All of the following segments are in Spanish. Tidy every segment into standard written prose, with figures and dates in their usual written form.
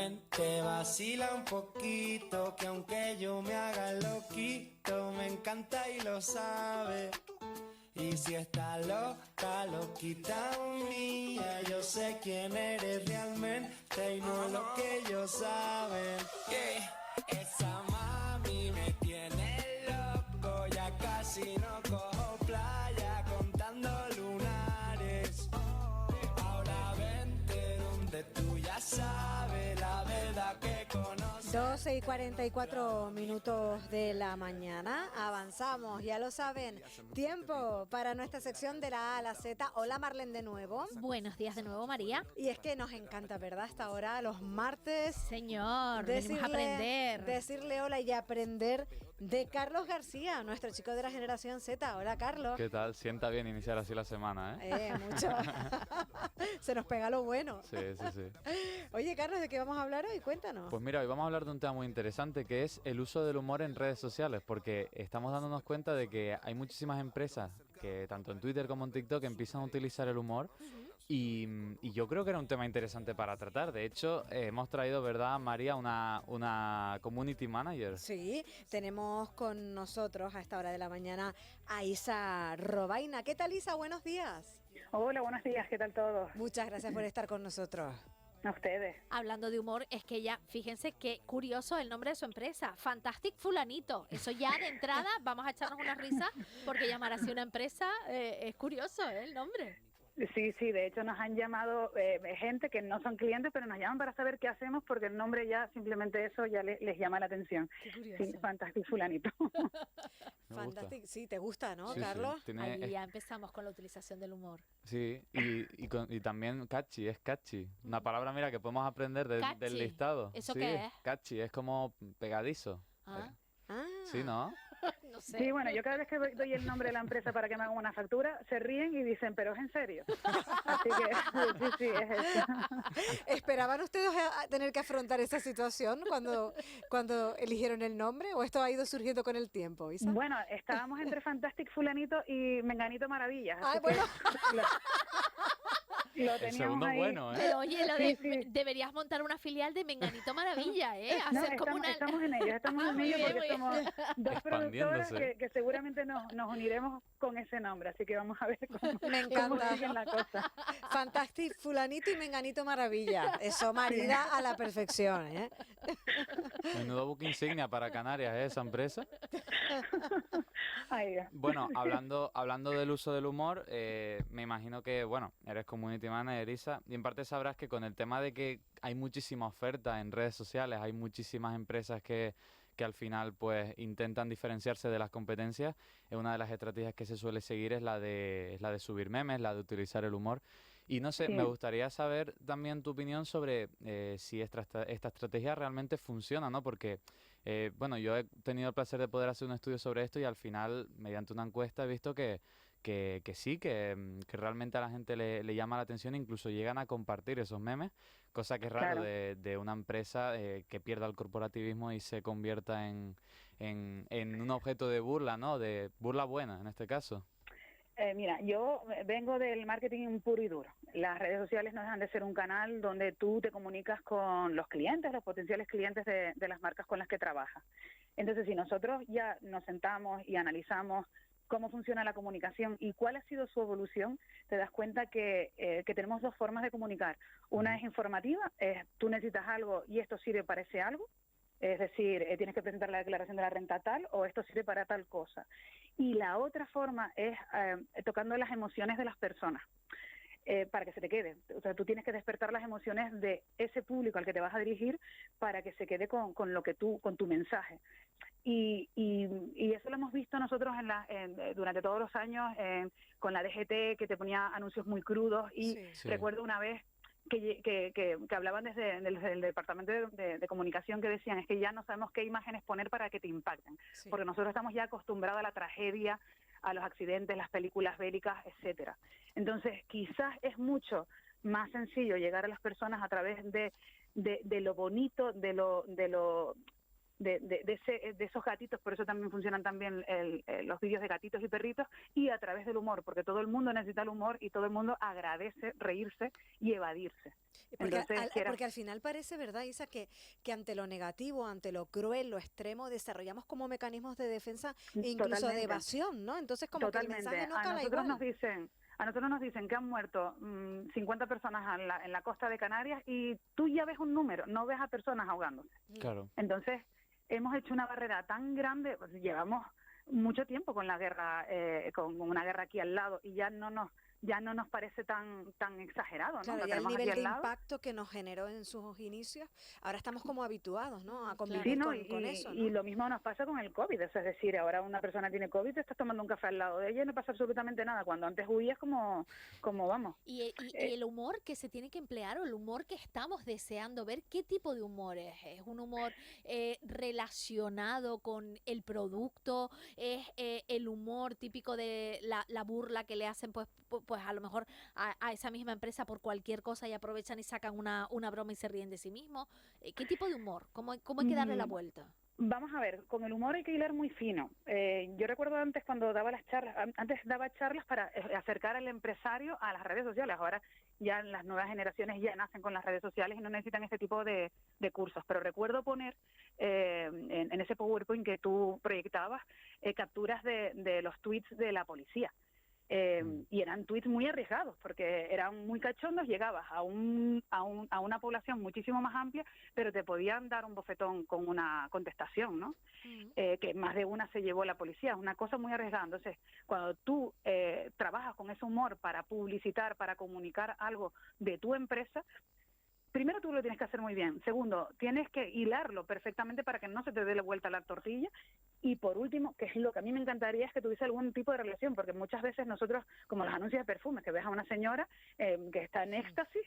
solamente vacila un poquito, que aunque yo me haga loquito, me encanta y lo sabe. Y si está loca, loquita mía, yo sé quién eres realmente y no lo que ellos saben. Esa mami me tiene loco, ya casi no cojo playa contando lunares. Ahora vente donde tú ya sabes la verdad que conoces. 12:44 de la mañana, avanzamos, ya lo saben, tiempo para nuestra sección de la A a la Z. Hola Marlene de nuevo. Buenos días de nuevo, María. Y es que nos encanta, ¿verdad? Hasta ahora, los martes. Señor, venimos a aprender. Decirle hola y aprender de Carlos García, nuestro chico de la generación Z. Hola, Carlos. ¿Qué tal? Sienta bien iniciar así la semana, ¿eh? Mucho. Se nos pega lo bueno. Sí. Oye, Carlos, ¿de qué vamos a hablar hoy? Cuéntanos. Pues mira, hoy vamos a hablar de un tema muy interesante que es el uso del humor en redes sociales, porque estamos dándonos cuenta de que hay muchísimas empresas que tanto en Twitter como en TikTok empiezan a utilizar el humor y yo creo que era un tema interesante para tratar. De hecho, hemos traído, ¿verdad, María, una community manager? Sí, tenemos con nosotros a esta hora de la mañana a Isa Robaina. ¿Qué tal, Isa? Buenos días. Hola, buenos días, ¿qué tal todos? Muchas gracias por estar con nosotros. A ustedes. Hablando de humor, es que ya, fíjense qué curioso el nombre de su empresa, Fantastic Fulanito. Eso ya de entrada, vamos a echarnos una risa, porque llamar así una empresa es curioso, el nombre. Sí, de hecho nos han llamado gente que no son clientes, pero nos llaman para saber qué hacemos, porque el nombre ya, simplemente eso, ya les llama la atención. Qué curioso. Sí, Fantastic Fulanito. Fantastic, sí, te gusta, ¿no, Sí, Carlos? sí. Ahí ya empezamos con la utilización del humor. Sí, y también catchy, es catchy. Una palabra, mira, que podemos aprender Catchy. del listado. ¿Eso sí, qué es? Catchy, es como pegadizo. Ah. Sí, ¿no? No sé. Sí, bueno, yo cada vez que doy el nombre de la empresa para que me hagan una factura, se ríen y dicen, pero es en serio. Así que sí, es eso. ¿Esperaban ustedes a tener que afrontar esa situación cuando eligieron el nombre o esto ha ido surgiendo con el tiempo, Isa? Bueno, estábamos entre Fantastic Fulanito y Menganito Maravillas. Ay, así bueno. Lo El teníamos segundo ahí. bueno, ¿eh? Pero oye, Sí. deberías montar una filial de Menganito Maravilla, ¿eh? No, Hacer como una... estamos en ello Muy bien, porque muy bien. somos dos productoras Expandiéndose. que seguramente nos uniremos con ese nombre, así que vamos a ver cómo, Me encanta. cómo sigue la cosa. Fantastic Fulanito y Menganito Maravilla. Eso marida a la perfección, ¿eh? Menudo book insignia para Canarias, ¿eh? Esa empresa. Ay, Dios. Bueno, hablando del uso del humor, me imagino que, bueno, eres community manager, Isa, y en parte sabrás que con el tema de que hay muchísima oferta en redes sociales, hay muchísimas empresas que al final pues intentan diferenciarse de las competencias, una de las estrategias que se suele seguir es la de subir memes, la de utilizar el humor. Y no sé, Sí. me gustaría saber también tu opinión sobre si esta estrategia realmente funciona, ¿no? Porque, bueno, yo he tenido el placer de poder hacer un estudio sobre esto y al final, mediante una encuesta, he visto que sí, que realmente a la gente le llama la atención, incluso llegan a compartir esos memes, cosa que es raro Claro. de una empresa que pierda el corporativismo y se convierta en un objeto de burla, ¿no? De burla buena, en este caso. Mira, yo vengo del marketing puro y duro. Las redes sociales no dejan de ser un canal donde tú te comunicas con los clientes, los potenciales clientes de las marcas con las que trabajas. Entonces, si nosotros ya nos sentamos y analizamos cómo funciona la comunicación y cuál ha sido su evolución, te das cuenta que tenemos dos formas de comunicar. Una es informativa, tú necesitas algo y esto sirve para ese algo. Es decir, tienes que presentar la declaración de la renta tal o esto sirve para tal cosa. Y la otra forma es tocando las emociones de las personas para que se te quede. O sea, tú tienes que despertar las emociones de ese público al que te vas a dirigir para que se quede con tu mensaje. Y eso lo hemos visto nosotros durante todos los años con la DGT, que te ponía anuncios muy crudos. Y Sí. recuerdo una vez que hablaban desde el departamento de comunicación, que decían, es que ya no sabemos qué imágenes poner para que te impacten, Sí. porque nosotros estamos ya acostumbrados a la tragedia, a los accidentes, las películas bélicas, etcétera. Entonces, quizás es mucho más sencillo llegar a las personas a través de lo bonito, de lo de esos gatitos, por eso también funcionan también los vídeos de gatitos y perritos, y a través del humor, porque todo el mundo necesita el humor y todo el mundo agradece reírse y evadirse. Porque al final parece, ¿verdad, Isa, que ante lo negativo, ante lo cruel, lo extremo, desarrollamos como mecanismos de defensa e incluso de evasión, ¿no? Entonces como que el mensaje no cala igual. A nosotros nos dicen que han muerto 50 personas en la costa de Canarias y tú ya ves un número, no ves a personas ahogándose. Claro. Entonces, hemos hecho una barrera tan grande, pues, llevamos mucho tiempo con la guerra, con una guerra aquí al lado, y ya no nos parece tan exagerado, ¿no? Claro, ya el nivel de impacto que nos generó en sus inicios, ahora estamos como habituados, ¿no? A convivir con eso, ¿no? Y lo mismo nos pasa con el COVID, es decir, ahora una persona tiene COVID, te estás tomando un café al lado de ella y no pasa absolutamente nada, cuando antes huías como vamos. Y el humor que se tiene que emplear, o el humor que estamos deseando ver, ¿qué tipo de humor es? ¿Es un humor relacionado con el producto? ¿Es el humor típico de la burla que le hacen pues a lo mejor a esa misma empresa por cualquier cosa y aprovechan y sacan una broma y se ríen de sí mismos? ¿Qué tipo de humor? ¿Cómo hay que darle la vuelta? Vamos a ver, con el humor hay que hilar muy fino. Yo recuerdo antes cuando daba charlas para acercar al empresario a las redes sociales. Ahora ya las nuevas generaciones ya nacen con las redes sociales y no necesitan este tipo de cursos. Pero recuerdo poner en ese PowerPoint que tú proyectabas capturas de los tweets de la policía. Y eran tweets muy arriesgados porque eran muy cachondos, llegabas a una población muchísimo más amplia, pero te podían dar un bofetón con una contestación, ¿no? Que más de una se llevó la policía, es una cosa muy arriesgada. Entonces, cuando tú trabajas con ese humor para publicitar, para comunicar algo de tu empresa, primero tú lo tienes que hacer muy bien. Segundo, tienes que hilarlo perfectamente para que no se te dé la vuelta la tortilla. Y por último, que es lo que a mí me encantaría, es que tuviese algún tipo de relación, porque muchas veces nosotros, como los anuncios de perfumes, que ves a una señora que está en éxtasis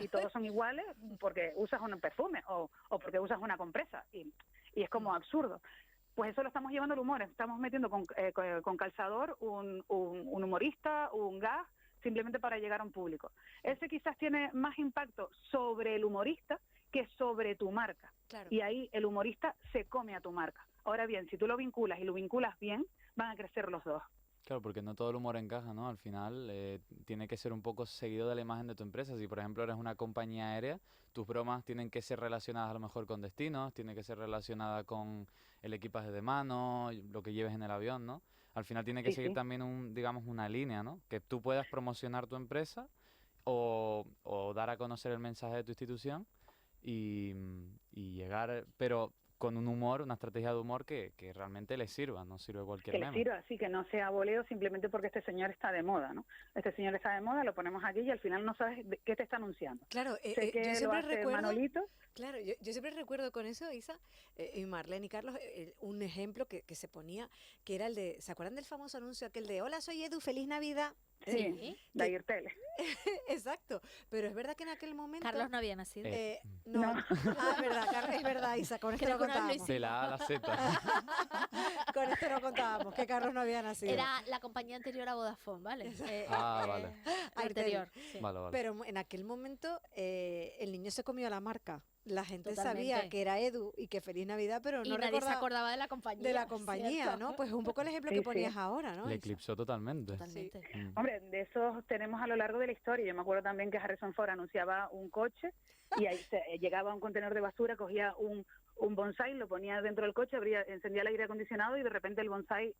y todos son iguales porque usas un perfume o porque usas una compresa. Y es como absurdo. Pues eso lo estamos llevando al humor. Estamos metiendo con calzador un humorista, un gag, simplemente para llegar a un público. Ese quizás tiene más impacto sobre el humorista que sobre tu marca. Claro. Y ahí el humorista se come a tu marca. Ahora bien, si tú lo vinculas y lo vinculas bien, van a crecer los dos. Claro, porque no todo el humor encaja, ¿no? Al final tiene que ser un poco seguido de la imagen de tu empresa. Si, por ejemplo, eres una compañía aérea, tus bromas tienen que ser relacionadas a lo mejor con destinos, tienen que ser relacionadas con el equipaje de mano, lo que lleves en el avión, ¿no? Al final tiene que seguir también digamos, una línea, ¿no? Que tú puedas promocionar tu empresa o dar a conocer el mensaje de tu institución y llegar, pero con un humor, una estrategia de humor que realmente les sirva, no sirve cualquier meme. Que les sirva, así que no sea voleo simplemente porque este señor está de moda, ¿no? Este señor está de moda, lo ponemos aquí y al final no sabes qué te está anunciando. Claro, sé que yo siempre recuerdo... Manolito. Claro, yo siempre recuerdo con eso, Isa, y Marlene y Carlos, un ejemplo que se ponía, que era el de, ¿se acuerdan del famoso anuncio aquel de hola, soy Edu, feliz Navidad? Sí, de Airtel. Exacto, pero es verdad que en aquel momento... Carlos no había nacido. No. Es verdad, Isa, con esto no contábamos. De la A a la Z. Con esto no contábamos, que Carlos no había nacido. Era la compañía anterior a Vodafone, ¿vale? Vale. Anterior. Sí. Vale. Pero en aquel momento el niño se comió la marca. La gente Totalmente. sabía que era Edu y que Feliz Navidad, pero Y no nadie se recordaba acordaba de la compañía. de la compañía, ¿cierto? ¿no? Pues un poco el ejemplo que ponías ahora, ¿no? Le Isa? eclipsó totalmente. Totalmente. Hombre, de esos tenemos a lo largo de la historia. Yo me acuerdo también que Harrison Ford anunciaba un coche y ahí llegaba un contenedor de basura, cogía un bonsai, lo ponía dentro del coche, encendía el aire acondicionado y de repente el bonsai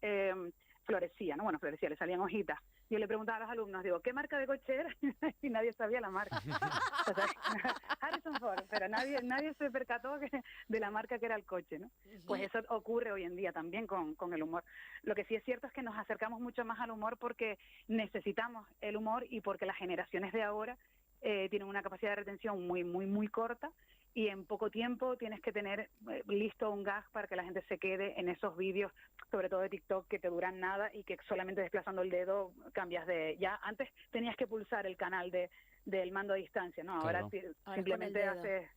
florecía, ¿no? Bueno, florecía, le salían hojitas. Yo le preguntaba a los alumnos, digo, ¿qué marca de coche era? Y nadie sabía la marca. O sea, Harrison Ford, pero nadie se percató de la marca que era el coche, ¿no? Pues eso ocurre hoy en día también con el humor. Lo que sí es cierto es que nos acercamos mucho más al humor porque necesitamos el humor y porque las generaciones de ahora tienen una capacidad de retención muy, muy, muy corta y en poco tiempo tienes que tener listo un gag para que la gente se quede en esos vídeos, sobre todo de TikTok, que te duran nada y que solamente desplazando el dedo cambias de... Ya antes tenías que pulsar el canal del mando a distancia, ¿no? Claro. Ahora simplemente haces...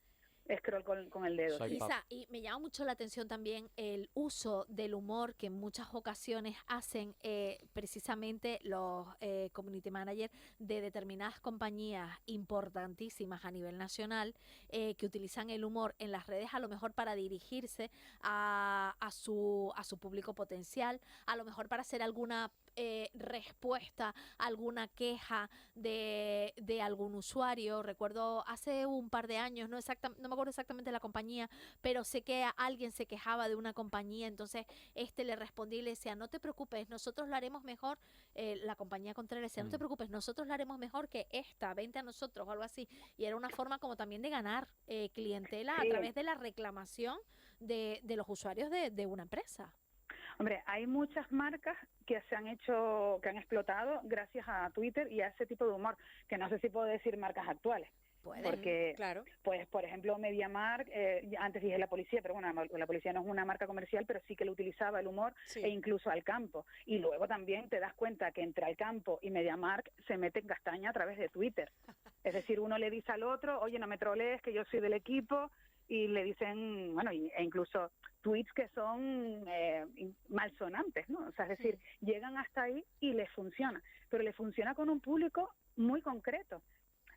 scroll con el dedo. Swipe up. Isa, y me llama mucho la atención también el uso del humor que en muchas ocasiones hacen precisamente los community managers de determinadas compañías importantísimas a nivel nacional, que utilizan el humor en las redes a lo mejor para dirigirse a su público potencial, a lo mejor para hacer alguna respuesta a alguna queja de algún usuario. Recuerdo hace un par de años, no me acuerdo exactamente la compañía, pero sé que alguien se quejaba de una compañía, entonces le respondía y le decía, no te preocupes, nosotros lo haremos mejor. La compañía contraria le decía, no te preocupes, nosotros lo haremos mejor que esta, vente a nosotros o algo así. Y era una forma como también de ganar clientela a través de la reclamación de los usuarios de una empresa. Hombre, hay muchas marcas que que han explotado gracias a Twitter y a ese tipo de humor, que no sé si puedo decir marcas actuales. Porque, claro, pues, por ejemplo, MediaMarkt, antes dije la policía, pero bueno, la policía no es una marca comercial, pero sí que lo utilizaba el humor, sí, e incluso Alcampo. Y luego también te das cuenta que entre Alcampo y MediaMarkt se meten castaña a través de Twitter. Es decir, uno le dice al otro, oye, no me trolees, que yo soy del equipo, y le dicen, bueno, e incluso tweets que son malsonantes, ¿no? O sea, es decir, llegan hasta ahí y les funciona, pero les funciona con un público muy concreto.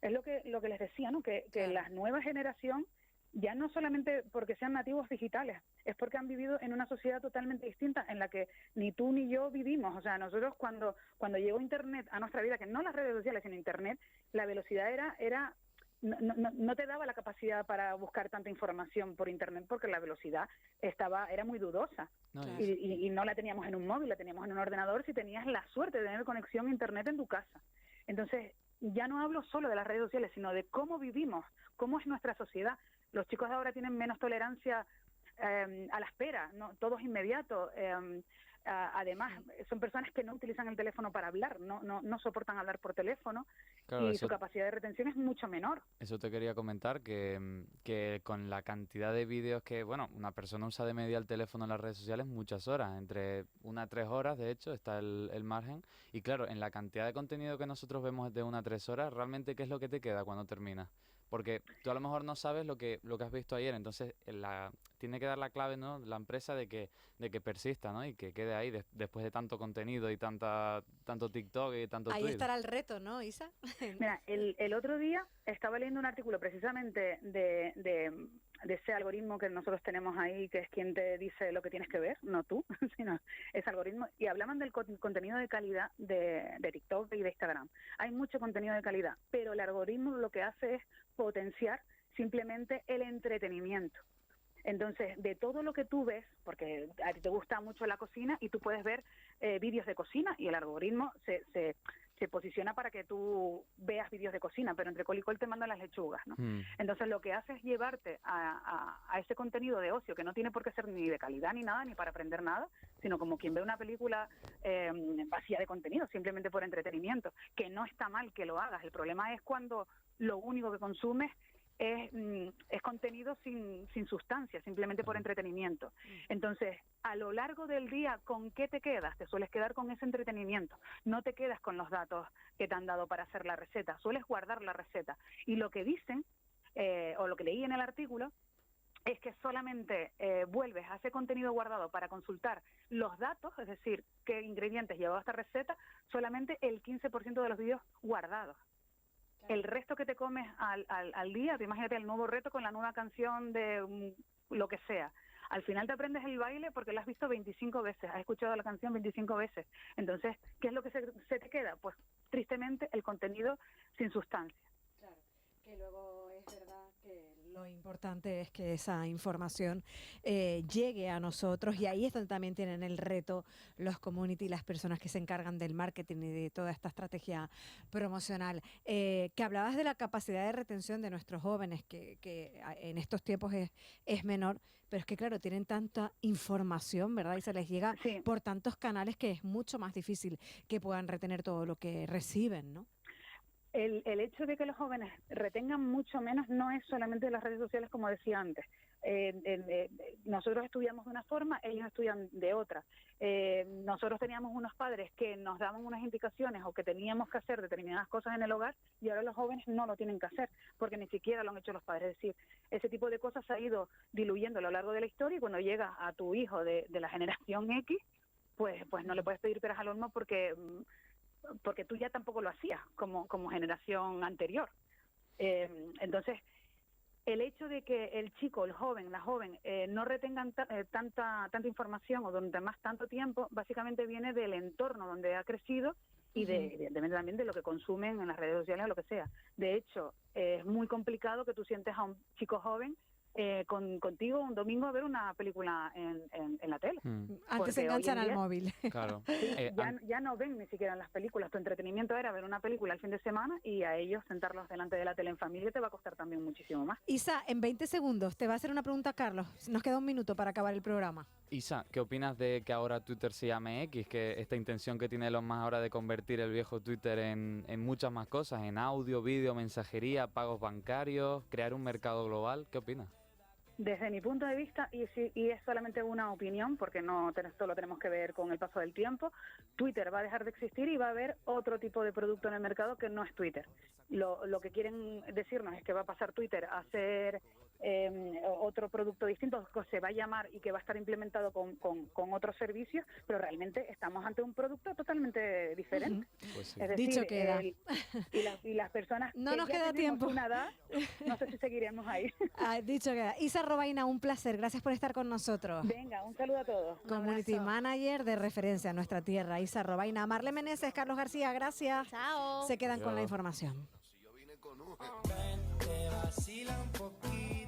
Es lo que les decía, ¿no? Que la nueva generación, ya no solamente porque sean nativos digitales, es porque han vivido en una sociedad totalmente distinta en la que ni tú ni yo vivimos. O sea, nosotros cuando llegó Internet a nuestra vida, que no las redes sociales, sino Internet, la velocidad era no te daba la capacidad para buscar tanta información por Internet porque la velocidad era muy dudosa. No, Claro. Y no la teníamos en un móvil, la teníamos en un ordenador si tenías la suerte de tener conexión a Internet en tu casa. Entonces, ya no hablo solo de las redes sociales, sino de cómo vivimos, cómo es nuestra sociedad. Los chicos de ahora tienen menos tolerancia a la espera, ¿no? Todo es inmediato. Además, son personas que no utilizan el teléfono para hablar, no soportan hablar por teléfono, claro, y su capacidad de retención es mucho menor. eso te quería comentar, que con la cantidad de vídeos que, bueno, una persona usa de media el teléfono en las redes sociales muchas horas, entre 1 a 3 horas, de hecho, está el margen. Y claro, en la cantidad de contenido que nosotros vemos de 1 a 3 horas, realmente, ¿qué es lo que te queda cuando terminas? Porque tú a lo mejor no sabes lo que has visto ayer, entonces tiene que dar la clave, ¿no?, la empresa de que persista, ¿no?, y que quede ahí después de tanto contenido y tanto TikTok y tanto ahí Twitter. estará el reto, ¿no, Isa? Mira, el otro día estaba leyendo un artículo precisamente de ese algoritmo que nosotros tenemos ahí, que es quien te dice lo que tienes que ver, no tú, sino ese algoritmo, y hablaban del contenido de calidad de TikTok y de Instagram. Hay mucho contenido de calidad, pero el algoritmo lo que hace es potenciar simplemente el entretenimiento. Entonces, de todo lo que tú ves, porque a ti te gusta mucho la cocina y tú puedes ver vídeos de cocina y el algoritmo se posiciona para que tú veas vídeos de cocina, pero entre col y col te mandan las lechugas, ¿no? Entonces, lo que hace es llevarte a ese contenido de ocio, que no tiene por qué ser ni de calidad ni nada, ni para aprender nada, sino como quien ve una película vacía de contenido, simplemente por entretenimiento, que no está mal que lo hagas. El problema es cuando lo único que consumes es contenido sin sustancia, simplemente por entretenimiento. Entonces, a lo largo del día, ¿con qué te quedas? Te sueles quedar con ese entretenimiento, no te quedas con los datos que te han dado para hacer la receta, sueles guardar la receta. Y lo que dicen, o lo que leí en el artículo, es que solamente vuelves a ese contenido guardado para consultar los datos, es decir, qué ingredientes llevaba esta receta, solamente el 15% de los vídeos guardados. El resto que te comes al día, imagínate el nuevo reto con la nueva canción de lo que sea. Al final te aprendes el baile porque lo has visto 25 veces, has escuchado la canción 25 veces. Entonces, ¿qué es lo que se te queda? Pues tristemente el contenido sin sustancia. Claro, que luego es verdad que lo importante es que esa información llegue a nosotros, y ahí es donde también tienen el reto los community, las personas que se encargan del marketing y de toda esta estrategia promocional. Que hablabas de la capacidad de retención de nuestros jóvenes, que en estos tiempos es menor, pero es que claro, tienen tanta información, ¿verdad? Y se les llega por tantos canales que es mucho más difícil que puedan retener todo lo que reciben, ¿no? el hecho de que los jóvenes retengan mucho menos no es solamente de las redes sociales, como decía antes. Nosotros estudiamos de una forma, ellos estudian de otra. Nosotros teníamos unos padres que nos daban unas indicaciones o que teníamos que hacer determinadas cosas en el hogar, y ahora los jóvenes no lo tienen que hacer porque ni siquiera lo han hecho los padres. Es decir, ese tipo de cosas se ha ido diluyendo a lo largo de la historia, y cuando llega a tu hijo de la generación X, pues no le puedes pedir peras al olmo porque tú ya tampoco lo hacías como generación anterior. Entonces, el hecho de que el chico, el joven, la joven, no retengan tanta información o durante más tanto tiempo, básicamente viene del entorno donde ha crecido y evidentemente también de lo que consumen en las redes sociales o lo que sea. De hecho, es muy complicado que tú sientes a un chico joven contigo un domingo a ver una película en la tele. Antes se enganchan al móvil. Claro. Sí, ya no ven ni siquiera las películas. Tu entretenimiento era ver una película el fin de semana, y a ellos sentarlos delante de la tele en familia te va a costar también muchísimo más. Isa, en 20 segundos te va a hacer una pregunta Carlos. Nos queda un minuto para acabar el programa. Isa, ¿qué opinas de que ahora Twitter se llame X? Que esta intención que tiene Elon Musk ahora de convertir el viejo Twitter en muchas más cosas, en audio, vídeo, mensajería, pagos bancarios, crear un mercado global. ¿Qué opinas? Desde mi punto de vista, y es solamente una opinión, porque no solo tenemos que ver con el paso del tiempo, Twitter va a dejar de existir y va a haber otro tipo de producto en el mercado que no es Twitter. Lo que quieren decirnos es que va a pasar Twitter a ser otro producto distinto, que se va a llamar y que va a estar implementado con otros servicios, pero realmente estamos ante un producto totalmente diferente. Pues sí. Es decir, Dicho queda. Y las personas No que nos ya queda tenemos tiempo. una edad, no sé si seguiremos ahí. Dicho queda. Isa Robaina, un placer. Gracias por estar con nosotros. Venga, un saludo a todos. Un Community abrazo. Manager de referencia a nuestra tierra, Isa Robaina. Marle Meneses, Carlos García, gracias. Chao. Se quedan con la Adiós. información. Ven, te vacila un poquito.